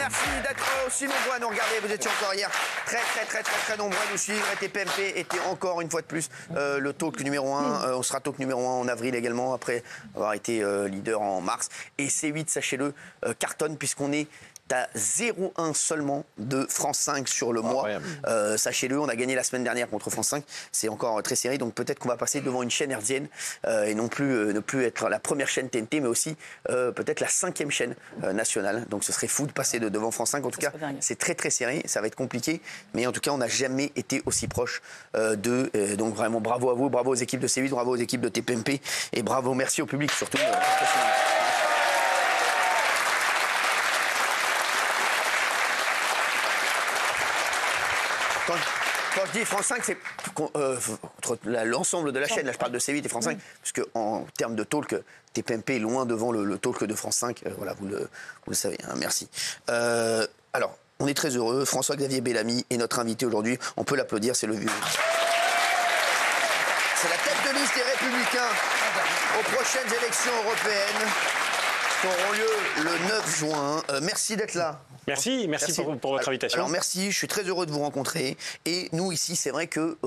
merci d'être aussi nombreux à nous regarder. Vous étiez encore hier très nombreux à nous suivre. Et TPMP était encore une fois de plus le talk numéro 1. On sera talk numéro 1 en avril également, après avoir été leader en mars. Et C8, sachez-le, cartonne puisqu'on est à 0,1 seulement de France 5 sur le mois. Sachez-le, on a gagné la semaine dernière contre France 5. C'est encore très serré, donc peut-être qu'on va passer devant une chaîne hertzienne et non plus ne plus être la première chaîne TNT, mais aussi peut-être la 5e chaîne nationale. Donc ce serait fou de passer devant France 5. En tout cas, c'est très serré, ça va être compliqué, mais en tout cas, on n'a jamais été aussi proche d'eux. Donc vraiment, bravo à vous, bravo aux équipes de C8, bravo aux équipes de TPMP et bravo, merci au public surtout. Quand je dis France 5, c'est entre l'ensemble de la chaîne. Là, je parle de C8 et France 5, parce qu'en termes de talk, TPMP est loin devant le talk de France 5. Voilà, vous le savez. Hein, merci. Alors, on est très heureux. François-Xavier Bellamy est notre invité aujourd'hui. On peut l'applaudir, c'est le vieux. C'est la tête de liste des Républicains aux prochaines élections européennes qui auront lieu le 9 juin. Merci d'être là. Merci pour votre invitation. Alors merci, je suis très heureux de vous rencontrer. Et nous ici, c'est vrai que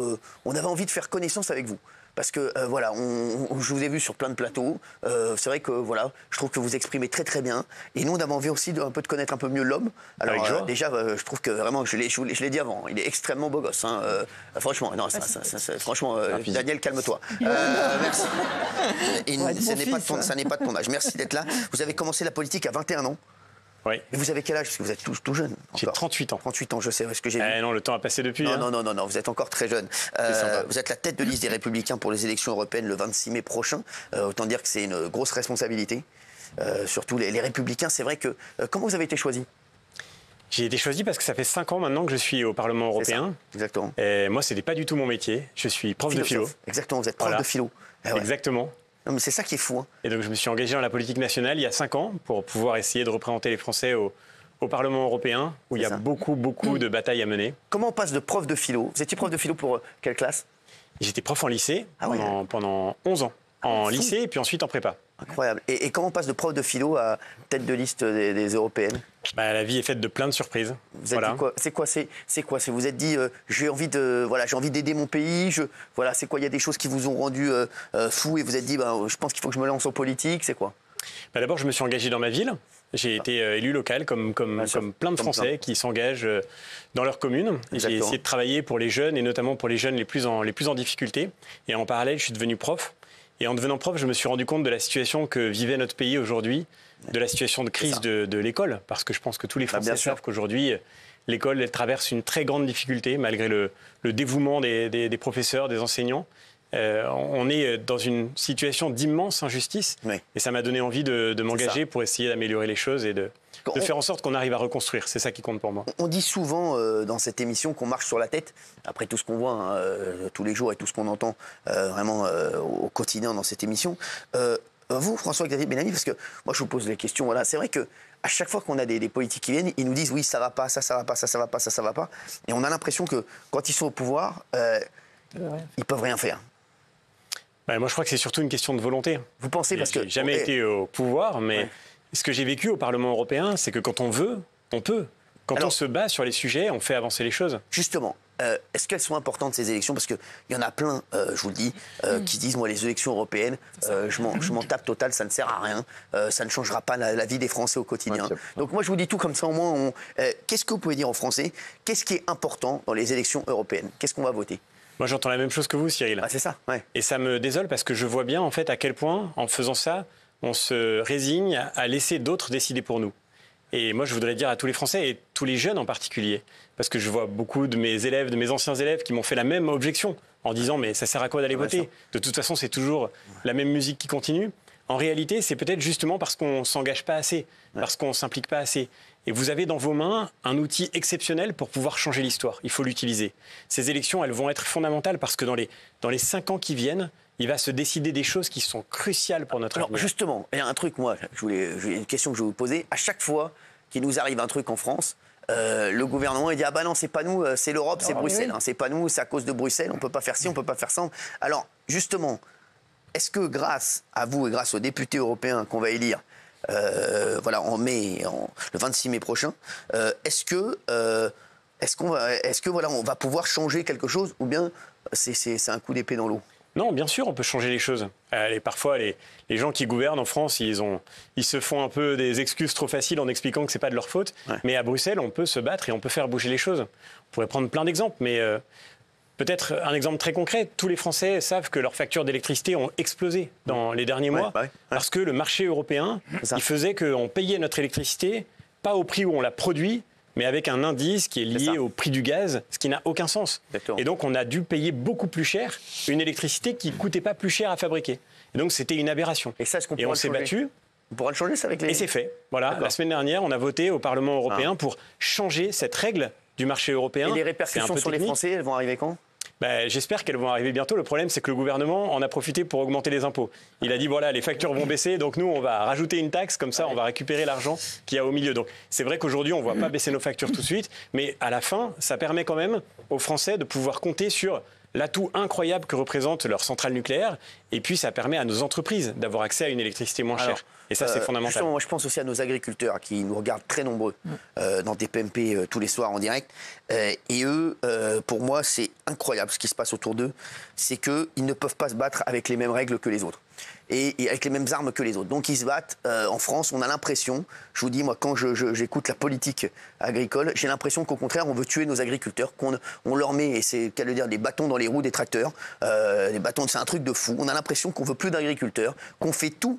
on avait envie de faire connaissance avec vous. Parce que voilà, je vous ai vu sur plein de plateaux. C'est vrai que voilà, je trouve que vous exprimez très bien. Et nous, on avait envie aussi un peu de connaître un peu mieux l'homme. Alors déjà, je trouve que vraiment, je l'ai dit avant, il est extrêmement beau gosse. Hein. Franchement, non, franchement, Daniel, calme-toi. Merci. Et ça n'est pas de ton âge. Merci d'être là. Vous avez commencé la politique à 21 ans. Oui. Mais vous avez quel âge? Parce que vous êtes tout jeune. J'ai 38 ans. 38 ans, je sais ce que j'ai vu. Non, le temps a passé depuis. Non, vous êtes encore très jeune. Vous êtes la tête de liste des Républicains pour les élections européennes le 26 mai prochain. Autant dire que c'est une grosse responsabilité. Surtout les Républicains, c'est vrai que... comment vous avez été choisi? J'ai été choisi parce que ça fait 5 ans maintenant que je suis au Parlement européen. Exactement. Et moi, ce n'était pas du tout mon métier. Je suis prof de philo. Exactement, vous êtes prof de philo. Exactement. Non, mais c'est ça qui est fou. Hein. Et donc, je me suis engagé dans la politique nationale il y a 5 ans pour pouvoir essayer de représenter les Français au Parlement européen, où il y a beaucoup de batailles à mener. Comment on passe de prof de philo? Vous étiez prof de philo pour quelle classe? J'étais prof en lycée pendant 11 ans. En lycée et puis ensuite en prépa. Incroyable. Et comment on passe de prof de philo à tête de liste des européennes? La vie est faite de plein de surprises. Vous êtes dit quoi? C'est quoi? Vous êtes dit j'ai envie d'aider mon pays. C'est quoi? Il y a des choses qui vous ont rendu fou et vous êtes dit je pense qu'il faut que je me lance en politique. C'est quoi? D'abord, je me suis engagé dans ma ville. J'ai été élu local comme plein de Français qui s'engagent dans leur commune. J'ai essayé de travailler pour les jeunes et notamment pour les jeunes les plus en difficulté. Et en parallèle, je suis devenu prof. Et en devenant prof, je me suis rendu compte de la situation que vivait notre pays aujourd'hui, de la situation de crise de l'école. Parce que je pense que tous les Français savent qu'aujourd'hui, l'école elle traverse une très grande difficulté, malgré le dévouement des professeurs, des enseignants. On est dans une situation d'immense injustice. Et ça m'a donné envie de m'engager pour essayer d'améliorer les choses et de faire en sorte qu'on arrive à reconstruire. C'est ça qui compte pour moi. On dit souvent dans cette émission qu'on marche sur la tête, après tout ce qu'on voit tous les jours et tout ce qu'on entend vraiment au quotidien dans cette émission. Vous, François-Xavier Bellamy, parce que moi je vous pose les questions, voilà, c'est vrai que à chaque fois qu'on a des politiques qui viennent, ils nous disent oui, ça va pas, ça va pas, ça va pas, ça va pas. Et on a l'impression que quand ils sont au pouvoir, ils peuvent rien faire. Moi, je crois que c'est surtout une question de volonté. Vous pensez parce que... J'ai jamais été au pouvoir, mais ce que j'ai vécu au Parlement européen, c'est que quand on veut, on peut. Quand on se bat sur les sujets, on fait avancer les choses. Justement, est-ce qu'elles sont importantes, ces élections? Parce qu'il y en a plein, je vous le dis, qui disent, moi, les élections européennes, je m'en tape total, ça ne sert à rien, ça ne changera pas la vie des Français au quotidien. Donc moi, je vous dis tout comme ça, au moins, qu'est-ce que vous pouvez dire aux Français? Qu'est-ce qui est important dans les élections européennes? Qu'est-ce qu'on va voter? Moi, j'entends la même chose que vous, Cyril. C'est ça, Et ça me désole parce que je vois bien, en fait, à quel point, en faisant ça, on se résigne à laisser d'autres décider pour nous. Et moi, je voudrais dire à tous les Français, et tous les jeunes en particulier, parce que je vois beaucoup de mes élèves, de mes anciens élèves, qui m'ont fait la même objection, en disant « mais ça sert à quoi d'aller voter? De toute façon, c'est toujours la même musique qui continue ». En réalité, c'est peut-être justement parce qu'on ne s'engage pas assez, parce qu'on ne s'implique pas assez. Et vous avez dans vos mains un outil exceptionnel pour pouvoir changer l'histoire. Il faut l'utiliser. Ces élections, elles vont être fondamentales parce que dans les 5 ans qui viennent, il va se décider des choses qui sont cruciales pour notre avenir. Justement, il y a un truc, moi, j'ai une question que je vais vous poser. À chaque fois qu'il nous arrive un truc en France, le gouvernement il dit « Ah bah non, c'est pas nous, c'est l'Europe, c'est Bruxelles. C'est pas nous, c'est à cause de Bruxelles, on peut pas faire ci, on peut pas faire ça. » Alors, justement, est-ce que grâce à vous et grâce aux députés européens qu'on va élire, voilà, le 26 mai prochain. Est-ce que voilà, on va pouvoir changer quelque chose ou bien c'est un coup d'épée dans l'eau? Non, bien sûr, on peut changer les choses. Et parfois, les gens qui gouvernent en France, ils se font un peu des excuses trop faciles en expliquant que c'est pas de leur faute. Ouais. Mais à Bruxelles, on peut se battre et on peut faire bouger les choses. On pourrait prendre plein d'exemples, mais peut-être un exemple très concret. Tous les Français savent que leurs factures d'électricité ont explosé dans les derniers mois parce que le marché européen, il faisait qu'on payait notre électricité pas au prix où on la produit, mais avec un indice qui est lié au prix du gaz, ce qui n'a aucun sens. Exactement. Et donc, on a dû payer beaucoup plus cher une électricité qui ne coûtait pas plus cher à fabriquer. Et donc, c'était une aberration. Et ça, est-ce qu'on on s'est battu. On pourra le changer, ça, avec les... Et c'est fait. Voilà, la semaine dernière, on a voté au Parlement européen pour changer cette règle du marché européen. Et les répercussions sur les Français, elles vont arriver quand ? J'espère qu'elles vont arriver bientôt. Le problème, c'est que le gouvernement en a profité pour augmenter les impôts. Il a dit, voilà, les factures vont baisser, donc nous, on va rajouter une taxe, comme ça, on va récupérer l'argent qu'il y a au milieu. Donc, c'est vrai qu'aujourd'hui, on ne voit pas baisser nos factures tout de suite, mais à la fin, ça permet quand même aux Français de pouvoir compter sur l'atout incroyable que représente leur centrale nucléaire. Et puis, ça permet à nos entreprises d'avoir accès à une électricité moins chère. Et ça, c'est fondamental. Justement, moi, je pense aussi à nos agriculteurs qui nous regardent très nombreux dans des PMP tous les soirs en direct. Et eux, pour moi, c'est incroyable ce qui se passe autour d'eux. C'est qu'ils ne peuvent pas se battre avec les mêmes règles que les autres. Et avec les mêmes armes que les autres. Donc ils se battent. En France, on a l'impression, je vous dis, moi, quand j'écoute la politique agricole, j'ai l'impression qu'au contraire, on veut tuer nos agriculteurs, qu'on leur met, et c'est qu'à le dire, des bâtons dans les roues des tracteurs. C'est un truc de fou. On a l'impression qu'on veut plus d'agriculteurs, qu'on fait tout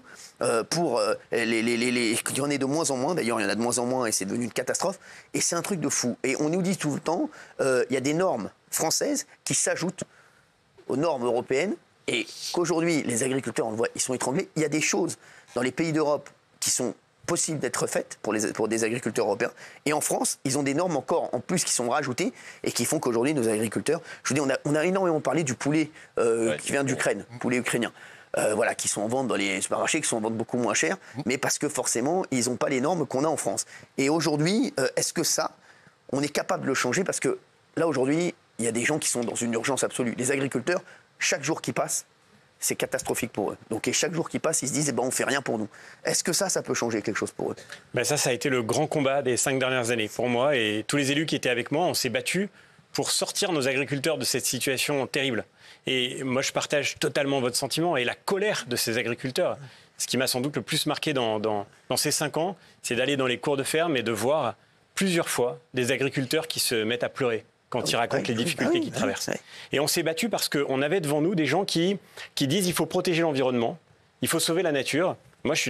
pour qu'il y en ait de moins en moins. D'ailleurs, il y en a de moins en moins et c'est devenu une catastrophe. Et c'est un truc de fou. Et on nous dit tout le temps, il y a des normes françaises qui s'ajoutent aux normes européennes. Et qu'aujourd'hui, les agriculteurs, on le voit, ils sont étranglés. Il y a des choses dans les pays d'Europe qui sont possibles d'être faites pour des agriculteurs européens. Et en France, ils ont des normes encore en plus qui sont rajoutées et qui font qu'aujourd'hui, nos agriculteurs... Je vous dis, on a énormément parlé du poulet qui vient d'Ukraine, poulet ukrainien. Voilà, qui sont en vente dans les supermarchés, qui sont en vente beaucoup moins cher, mais parce que forcément, ils n'ont pas les normes qu'on a en France. Et aujourd'hui, est-ce que ça, on est capable de le changer? Parce que là, aujourd'hui, il y a des gens qui sont dans une urgence absolue. Les agriculteurs, chaque jour qui passe, c'est catastrophique pour eux. Donc, et chaque jour qui passe, ils se disent, on ne fait rien pour nous. Est-ce que ça peut changer quelque chose pour eux? Ça a été le grand combat des 5 dernières années pour moi. Et tous les élus qui étaient avec moi, on s'est battus pour sortir nos agriculteurs de cette situation terrible. Et moi, je partage totalement votre sentiment et la colère de ces agriculteurs. Ce qui m'a sans doute le plus marqué dans ces 5 ans, c'est d'aller dans les cours de ferme et de voir plusieurs fois des agriculteurs qui se mettent à pleurer quand ils racontent les difficultés qu'ils traversent. Et on s'est battu parce qu'on avait devant nous des gens qui disent qu'il faut protéger l'environnement, il faut sauver la nature. Moi, je suis d'accord.